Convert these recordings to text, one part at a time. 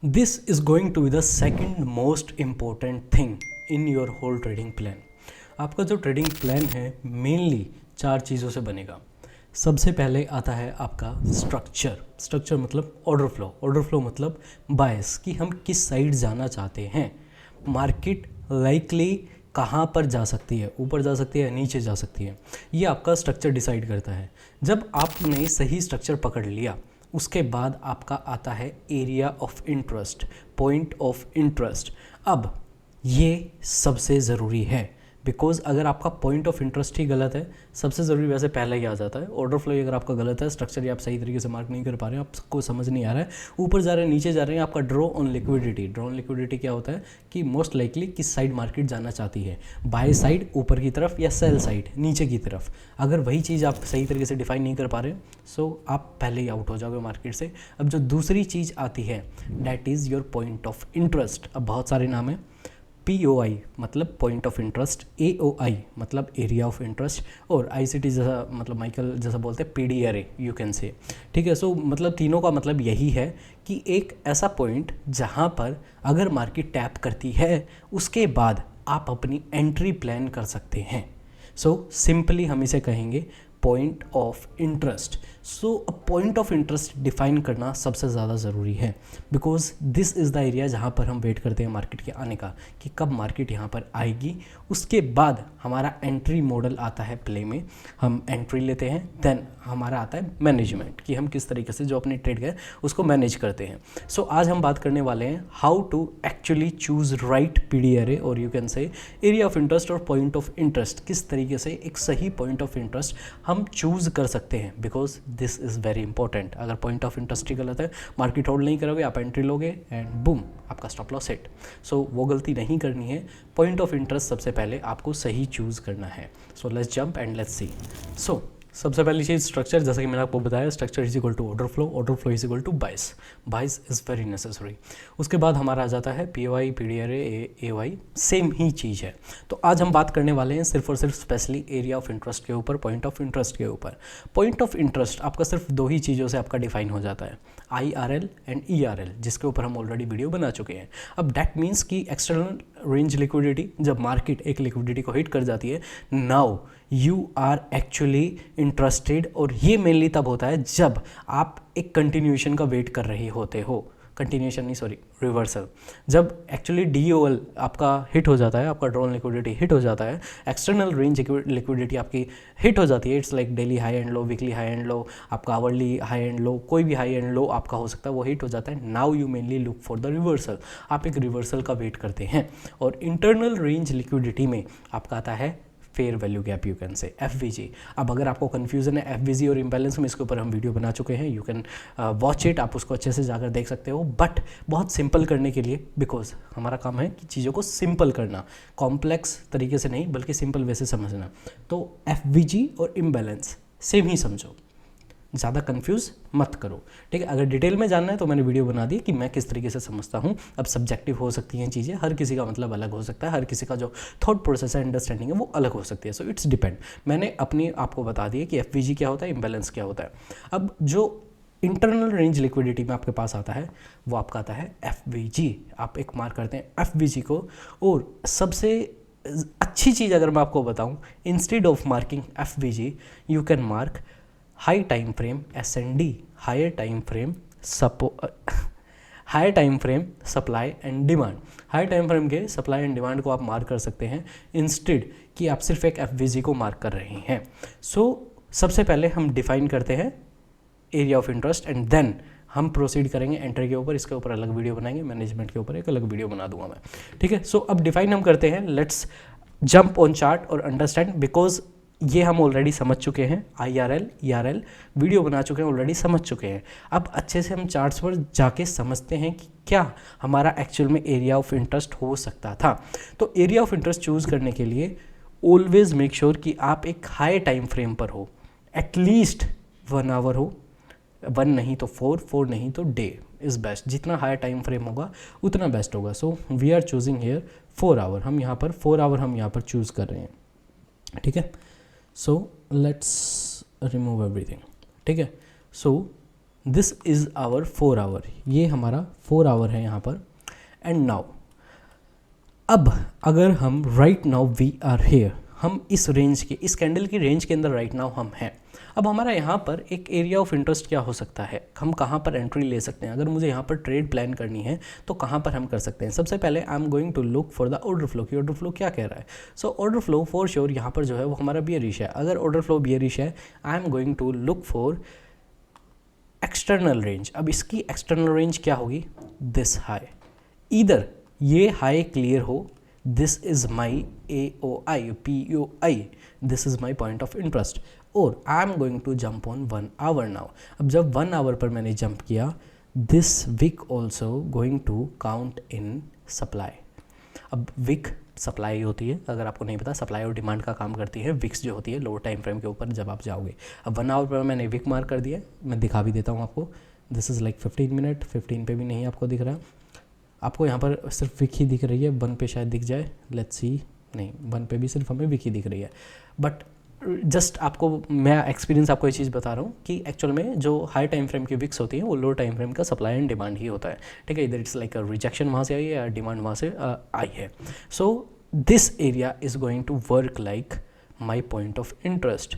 This is going to be the second most important thing in your whole trading plan. आपका जो trading plan है mainly 4 चीज़ों से बनेगा। सबसे पहले आता है आपका स्ट्रक्चर मतलब ऑर्डर फ्लो मतलब बायस कि हम किस साइड जाना चाहते हैं। मार्केट लाइकली कहाँ पर जा सकती है, ऊपर जा सकती है, नीचे जा सकती है, ये आपका स्ट्रक्चर डिसाइड करता है। जब आपने सही स्ट्रक्चर पकड़ लिया उसके बाद आपका आता है area of interest, point of interest. अब ये सबसे ज़रूरी है बिकॉज अगर आपका पॉइंट ऑफ इंटरेस्ट ही गलत है, सबसे ज़रूरी वैसे पहले ही आ जाता है। ऑर्डर फ्लो अगर आपका गलत है, स्ट्रक्चर ही आप सही तरीके से मार्क नहीं कर पा रहे हैं, आपको समझ नहीं आ रहा है, ऊपर जा रहे हैं नीचे जा रहे हैं, आपका ड्रॉ ऑन लिक्विडिटी क्या होता है कि मोस्ट लाइकली किस साइड मार्केट जाना चाहती है, बाय साइड ऊपर की तरफ या सेल साइड नीचे की तरफ। अगर वही चीज़ आप सही तरीके से डिफाइन नहीं कर पा रहे सो आप पहले ही आउट हो जाओगे मार्केट से। अब जो दूसरी चीज़ आती है that is your point of interest. अब बहुत सारे नाम हैं। POI मतलब पॉइंट ऑफ इंटरेस्ट, AOI मतलब एरिया ऑफ इंटरेस्ट, और ICT जैसा मतलब माइकल जैसा बोलते हैं PDRA यू कैन से। ठीक है, सो मतलब तीनों का मतलब यही है कि एक ऐसा पॉइंट जहाँ पर अगर मार्केट टैप करती है उसके बाद आप अपनी एंट्री प्लान कर सकते हैं। सो सिंपली हम इसे कहेंगे point of interest. So a point of interest define करना सबसे ज़्यादा ज़रूरी है because this is the area जहाँ पर हम वेट करते हैं मार्केट के आने का कि कब मार्केट यहाँ पर आएगी। उसके बाद हमारा एंट्री मॉडल आता है प्ले में, हम एंट्री लेते हैं। देन हमारा आता है मैनेजमेंट कि हम किस तरीके से जो अपनी ट्रेड है उसको मैनेज करते हैं। सो आज हम बात करने वाले हैं how to actually choose right PDRA और you can say area of interest और पॉइंट ऑफ इंटरेस्ट। किस तरीके से एक सही पॉइंट ऑफ इंटरेस्ट हम चूज़ कर सकते हैं because this is very important. अगर पॉइंट ऑफ इंटरेस्ट ही गलत है, मार्केट होल्ड नहीं करोगे, आप एंट्री लोगे एंड बूम आपका स्टॉप लॉस हिट। सो वो गलती नहीं करनी है। पॉइंट ऑफ इंटरेस्ट सबसे पहले आपको सही चूज़ करना है। So let's jump and let's see. So सबसे पहली चीज़ स्ट्रक्चर, जैसा कि मैंने आपको बताया structure is equal to order flow is equal to bias is very necessary. उसके बाद हमारा आ जाता है POI PDRA AOI, सेम ही चीज़ है। तो आज हम बात करने वाले हैं सिर्फ और सिर्फ स्पेशली एरिया ऑफ इंटरेस्ट के ऊपर, पॉइंट ऑफ इंटरेस्ट के ऊपर। पॉइंट ऑफ इंटरेस्ट आपका सिर्फ 2 ही चीज़ों से आपका डिफाइन हो जाता है, IRL एंड ERL, जिसके ऊपर हम ऑलरेडी वीडियो बना चुके हैं। अब डैट मीन्स कि एक्सटर्नल रेंज लिक्विडिटी, जब मार्केट एक लिक्विडिटी को हिट कर जाती है, now you are actually interested. और ये मेनली तब होता है जब आप एक कंटिन्यूएशन का वेट कर रहे होते हो, कंटिन्यूएशन नहीं सॉरी रिवर्सल। जब एक्चुअली DOL आपका हिट हो जाता है, आपका ड्रॉन लिक्विडिटी हिट हो जाता है, एक्सटर्नल रेंज लिक्विडिटी आपकी हिट हो जाती है, it's like daily high and low, weekly high and low, आपका आवरली हाई एंड लो, कोई भी हाई एंड लो आपका हो सकता है, वो हिट हो जाता है। Now you mainly look for the reversal, आप एक रिवर्सल का वेट करते हैं। और इंटरनल रेंज लिक्विडिटी में आपका आता है fair value gap, you can से FVG। अब अगर आपको कन्फ्यूजन है FVG और इम्बैलेंस में, इसके ऊपर हम वीडियो बना चुके हैं, यू कैन वॉच इट, आप उसको अच्छे से जाकर देख सकते हो। बट बहुत सिंपल करने के लिए, बिकॉज हमारा काम है कि चीज़ों को सिंपल करना, कॉम्प्लेक्स तरीके से नहीं बल्कि सिंपल वे से समझना। तो FVG और इम्बैलेंस सेम ही समझो, ज़्यादा कंफ्यूज मत करो। ठीक है, अगर डिटेल में जानना है तो मैंने वीडियो बना दी कि मैं किस तरीके से समझता हूँ। अब सब्जेक्टिव हो सकती हैं चीज़ें, हर किसी का मतलब अलग हो सकता है, हर किसी का जो थॉट प्रोसेस है, अंडरस्टैंडिंग है, वो अलग हो सकती है। So it's depend. मैंने अपनी आपको बता दिया कि FVG क्या होता है, इम्बैलेंस क्या होता है। अब जो इंटरनल रेंज लिक्विडिटी में आपके पास आता है वो आपका आता है FVG। आप एक मार्क करते हैं FVG को। और सबसे अच्छी चीज़ अगर मैं आपको बताऊँ, instead of marking FVG you can mark high time frame SND, higher time frame supply and demand. High time frame के सप्लाई एंड डिमांड को आप मार्क कर सकते हैं इंस्टेड कि आप सिर्फ एक FVG को मार्क कर रहे हैं। सो सबसे पहले हम डिफाइन करते हैं area of interest and then हम प्रोसीड करेंगे एंट्री के ऊपर। इसके ऊपर अलग वीडियो बनाएंगे, मैनेजमेंट के ऊपर एक अलग वीडियो बना दूंगा मैं। ठीक है, सो अब डिफाइन हम करते हैं। लेट्स जंप ऑन चार्ट और अंडरस्टैंड, बिकॉज ये हम ऑलरेडी समझ चुके हैं, IRL ERL वीडियो बना चुके हैं, ऑलरेडी समझ चुके हैं। अब अच्छे से हम चार्ट्स पर जाके समझते हैं कि क्या हमारा एक्चुअल में एरिया ऑफ इंटरेस्ट हो सकता था। तो एरिया ऑफ इंटरेस्ट चूज़ करने के लिए ऑलवेज मेक श्योर कि आप एक हाई टाइम फ्रेम पर हो, एटलीस्ट 1 आवर हो, 1 नहीं तो 4 नहीं तो डे इज़ बेस्ट। जितना हाई टाइम फ्रेम होगा उतना बेस्ट होगा। So we are choosing here 4 hour, हम यहाँ पर 4 आवर हम यहाँ पर चूज़ कर रहे हैं। ठीक है, सो लेट्स रिमूव एवरीथिंग। ठीक है, so this is our 4 hour, ये हमारा 4 आवर है यहाँ पर। एंड नाउ अब अगर हम right now we are here, हम इस रेंज के, इस कैंडल की रेंज के अंदर राइट नाउ हम हैं। अब हमारा यहाँ पर एक एरिया ऑफ इंटरेस्ट क्या हो सकता है, हम कहाँ पर एंट्री ले सकते हैं, अगर मुझे यहाँ पर ट्रेड प्लान करनी है तो कहाँ पर हम कर सकते हैं। सबसे पहले I am going to look for the order flow कि ऑर्डर फ्लो क्या कह रहा है। So order flow for sure यहाँ पर जो है वो हमारा बियरिश है। अगर ऑर्डर फ्लो बियरिश है, I am going to look for external range. अब इसकी एक्सटर्नल रेंज क्या होगी, दिस हाई, इधर ये हाई क्लियर हो, this is my AOI POI, this is my point of interest, और I am going to jump on 1 hour now. अब जब 1 आवर पर मैंने जंप किया, this wick also going to count in supply. अब wick supply होती है, अगर आपको नहीं पता, सप्लाई और डिमांड का काम करती है। विक्स जो होती है लोअर टाइम फ्रेम के ऊपर जब आप जाओगे। अब 1 आवर पर मैंने विक मार्क कर दिया, मैं दिखा भी देता हूँ आपको। दिस इज़ लाइक 15 मिनट, 15 पे भी नहीं आपको दिख रहा, आपको यहाँ पर सिर्फ विक ही दिख रही है। 1 पे शायद दिख जाए, लेट्स सी, नहीं 1 पे भी सिर्फ हमें विक ही दिख रही है। बट जस्ट आपको मैं एक्सपीरियंस आपको ये चीज़ बता रहा हूँ कि एक्चुअल में जो हाई टाइम फ्रेम की विक्स होती है वो लो टाइम फ्रेम का सप्लाई एंड डिमांड ही होता है, ठीक है। इधर इट्स लाइक रिजेक्शन वहाँ से आई है या डिमांड वहाँ से आई है। So this area is going to work like my point of interest.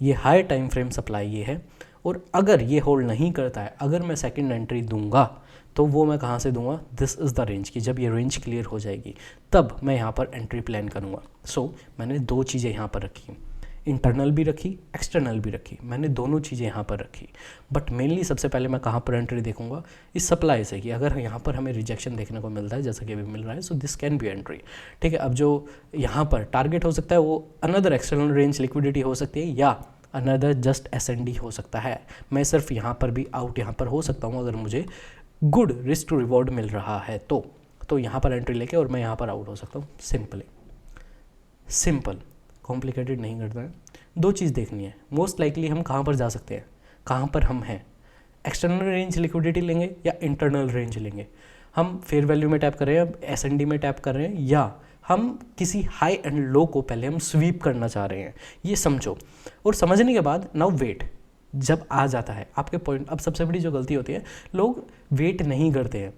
ये हाई टाइम फ्रेम सप्लाई ये है, और अगर ये होल्ड नहीं करता है, अगर मैं सेकेंड एंट्री दूंगा तो वो मैं कहाँ से दूंगा, दिस इज़ द रेंज की। जब ये रेंज क्लियर हो जाएगी तब मैं यहाँ पर एंट्री प्लान करूँगा। सो मैंने 2 चीज़ें यहाँ पर रखी, इंटरनल भी रखी, एक्सटर्नल भी रखी, मैंने दोनों चीज़ें यहाँ पर रखी। बट मेनली सबसे पहले मैं कहाँ पर एंट्री देखूँगा, इस सप्लाई से, कि अगर यहाँ पर हमें रिजेक्शन देखने को मिलता है जैसा कि अभी मिल रहा है, so this can B entry, ठीक है। अब जो यहाँ पर टारगेट हो सकता है वो अनदर एक्सटर्नल रेंज लिक्विडिटी हो सकती है, या अनदर जस्ट SND हो सकता है। मैं सिर्फ यहाँ पर भी आउट यहाँ पर हो सकता हूँ अगर मुझे गुड रिस्क टू रिवॉर्ड मिल रहा है तो यहाँ पर एंट्री लेके और मैं यहाँ पर आउट हो सकता हूँ। सिंपल, कॉम्प्लिकेटेड नहीं करता है। 2 चीज़ देखनी है, मोस्ट लाइकली हम कहाँ पर जा सकते हैं, कहाँ पर हम हैं, एक्सटर्नल रेंज लिक्विडिटी लेंगे या इंटरनल रेंज लेंगे। हम फेयर वैल्यू में टैप कर रहे हैं, SND में टैप कर रहे हैं, या हम किसी हाई एंड लो को पहले हम स्वीप करना चाह रहे हैं, ये समझो। और समझने के बाद नाउ वेट, जब आ जाता है आपके पॉइंट। अब सबसे बड़ी जो गलती होती है, लोग वेट नहीं करते हैं,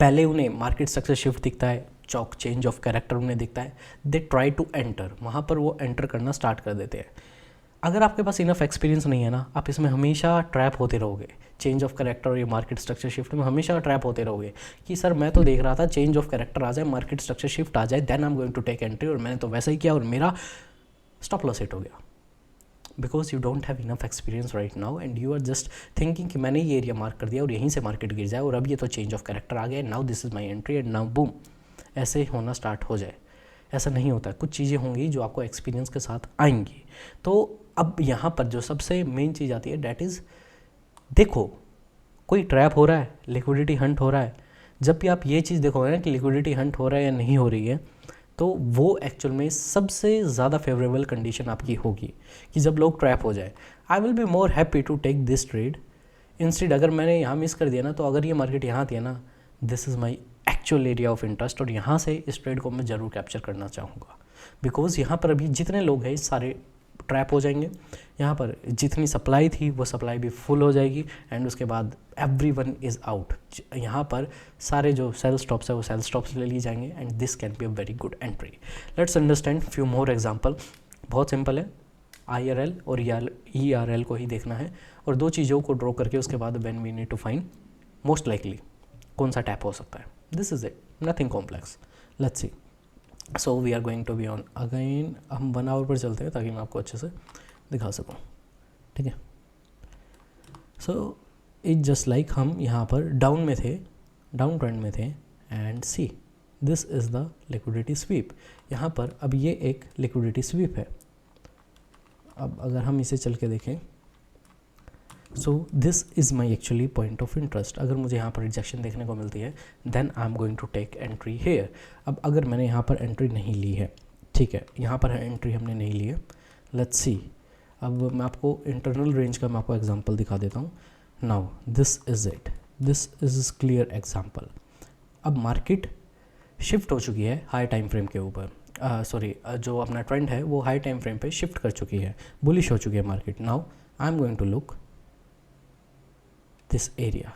पहले उन्हें मार्केट स्ट्रक्चर शिफ्ट दिखता है, चौक चेंज ऑफ कैरेक्टर उन्हें दिखता है, दे ट्राई टू एंटर, वहाँ पर वो एंटर करना स्टार्ट कर देते हैं। अगर आपके पास इनफ एक्सपीरियंस नहीं है ना, आप इसमें हमेशा ट्रैप होते रहोगे। चेंज ऑफ कैरेक्टर और ये मार्केट स्ट्रक्चर शिफ्ट में हमेशा ट्रैप होते रहोगे कि सर मैं तो देख रहा था चेंज ऑफ कैरेक्टर आ जाए, मार्केट स्ट्रक्चर शिफ्ट आ जाए, then I am going to take entry, और मैंने तो वैसा ही किया और मेरा स्टॉप लॉस हिट हो गया। Because you don't have enough experience right now and you are just thinking कि मैंने ये एरिया मार्क कर दिया और यहीं से मार्केट गिर जाए, और अब ये तो चेंज ऑफ कैरेक्टर आ गया, now this is my entry and now boom, ऐसे होना स्टार्ट हो जाए। ऐसा नहीं होता है, कुछ चीज़ें होंगी जो आपको एक्सपीरियंस के साथ आएंगी। तो अब यहाँ पर जो सबसे मेन चीज़ आती है, डैट इज़, देखो कोई ट्रैप हो रहा है, लिक्विडिटी हंट हो रहा है। जब भी आप ये चीज़ देखोगे ना कि लिक्विडिटी हंट हो रहा है या नहीं हो रही है, तो वो एक्चुअल में सबसे ज़्यादा फेवरेबल कंडीशन आपकी होगी कि जब लोग ट्रैप हो जाए। I will be more happy to take this trade instead. अगर मैंने यहाँ मिस कर दिया ना, तो अगर ये मार्केट यहाँ आती है ना, this is my actual area of interest, और यहाँ से इस ट्रेड को मैं ज़रूर कैप्चर करना चाहूँगा। बिकॉज यहाँ पर अभी जितने लोग हैं सारे ट्रैप हो जाएंगे, यहाँ पर जितनी सप्लाई थी वो सप्लाई भी फुल हो जाएगी, एंड उसके बाद एवरीवन इज़ आउट। यहाँ पर सारे जो सेल स्टॉप्स है वो सेल स्टॉप्स ले लिए जाएंगे, and this can be a very good entry. Let's understand few more example. बहुत सिंपल है, IRL और ERL को ही देखना है, और 2 चीज़ों को ड्रॉ करके उसके बाद when we need to find most likely कौन सा टैप हो सकता है। This is it, nothing complex. Let's see. So we are going to be on again. हम 1 आवर पर चलते हैं ताकि मैं आपको अच्छे से दिखा सकूँ, ठीक है। सो इट जस्ट लाइक हम यहाँ पर डाउन में थे, डाउन ट्रेंड में थे, and see this is the liquidity SVEEP. यहाँ पर अब ये एक लिक्विडिटी स्वीप है। अब अगर हम इसे चल के देखें, so this is my actually point of interest. अगर मुझे यहाँ पर रिजेक्शन देखने को मिलती है, then I am going to take entry here. अब अगर मैंने यहाँ पर एंट्री नहीं ली है, ठीक है, यहाँ पर एंट्री हमने नहीं ली है, लेट्स सी। अब मैं आपको इंटरनल रेंज का मैं आपको एग्जांपल दिखा देता हूँ। Now this is it, this is clear example. अब मार्केट शिफ्ट हो चुकी है हाई टाइम फ्रेम के ऊपर, जो अपना ट्रेंड है वो हाई टाइम फ्रेम पे शिफ्ट कर चुकी है, बुलिश हो चुकी है market. Now I am going to look this area,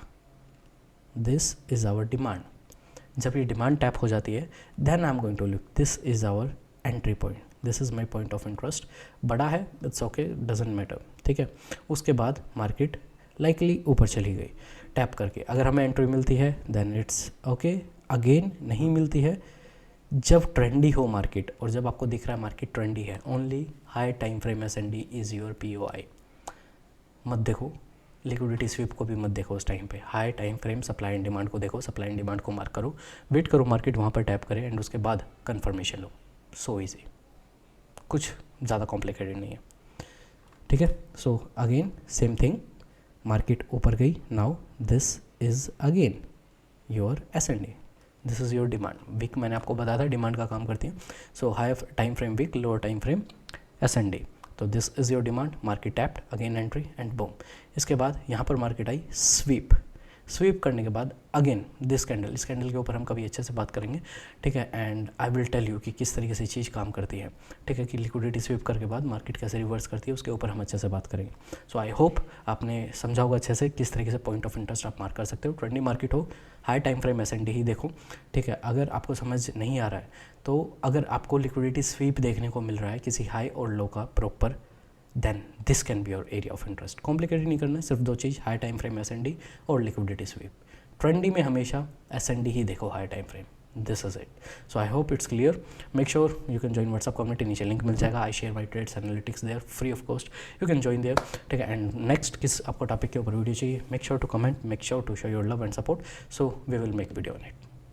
this is our demand. जब ये डिमांड टैप हो जाती है then I am going to look, this is our entry point, this is my point of interest. बड़ा है, it's okay, doesn't matter, ठीक है। उसके बाद मार्केट लाइकली ऊपर चली गई टैप करके, अगर हमें एंट्री मिलती है देन इट्स ओके, अगेन नहीं मिलती है। जब ट्रेंडी हो मार्केट और जब आपको दिख रहा है मार्केट ट्रेंडी है, only high time frame S and D is your POI. मत देखो लिक्विडिटी स्वीप को भी मत देखो उस टाइम पे, high time frame supply and demand को देखो, सप्लाई एंड डिमांड को मार्क करो, वेट करो मार्केट वहाँ पर टैप करे एंड उसके बाद कंफर्मेशन लो। सो इजी, कुछ ज़्यादा कॉम्प्लिकेटेड नहीं है, ठीक है। So again same thing, market ऊपर गई, now this is again your S and D, this is your demand. Wick मैंने आपको बताया था डिमांड का काम करती है। So high time frame wick, lower time frame S and D, तो this is your demand, market tapped, again entry and boom. इसके बाद यहाँ पर मार्केट आई स्वीप, स्वीप करने के बाद अगेन दिस कैंडल, इस कैंडल के ऊपर हम कभी अच्छे से बात करेंगे, ठीक है। And I will tell you कि किस तरीके से चीज़ काम करती है, ठीक है, कि लिक्विडिटी स्वीप करने के बाद मार्केट कैसे रिवर्स करती है, उसके ऊपर हम अच्छे से बात करेंगे। सो आई होप आपने समझा होगा अच्छे से किस तरीके से पॉइंट ऑफ इंटरेस्ट आप मार्क कर सकते हो। ट्रेंडी मार्केट हो, हाई टाइम फ्रेम एसएनडी ही देखो, ठीक है। अगर आपको समझ नहीं आ रहा है तो अगर आपको लिक्विडिटी स्वीप देखने को मिल रहा है किसी हाई और लो का proper, then this can be your area of interest. Complicated नहीं करना है, सिर्फ दो चीज़, हाई टाइम फ्रेम एसएनडी और लिक्विडिटी स्वीप। ट्रेंडी में हमेशा एसएनडी ही देखो, high time frame, this is it. So I hope it's clear. Make sure you can join WhatsApp community, नीचे लिंक मिल जाएगा। I share my trades analytics there free of cost, you can join there, ठीक है। And next किस आपको topic के ऊपर video चाहिए, make sure to comment, make sure to show your love and support, so we will make video on it.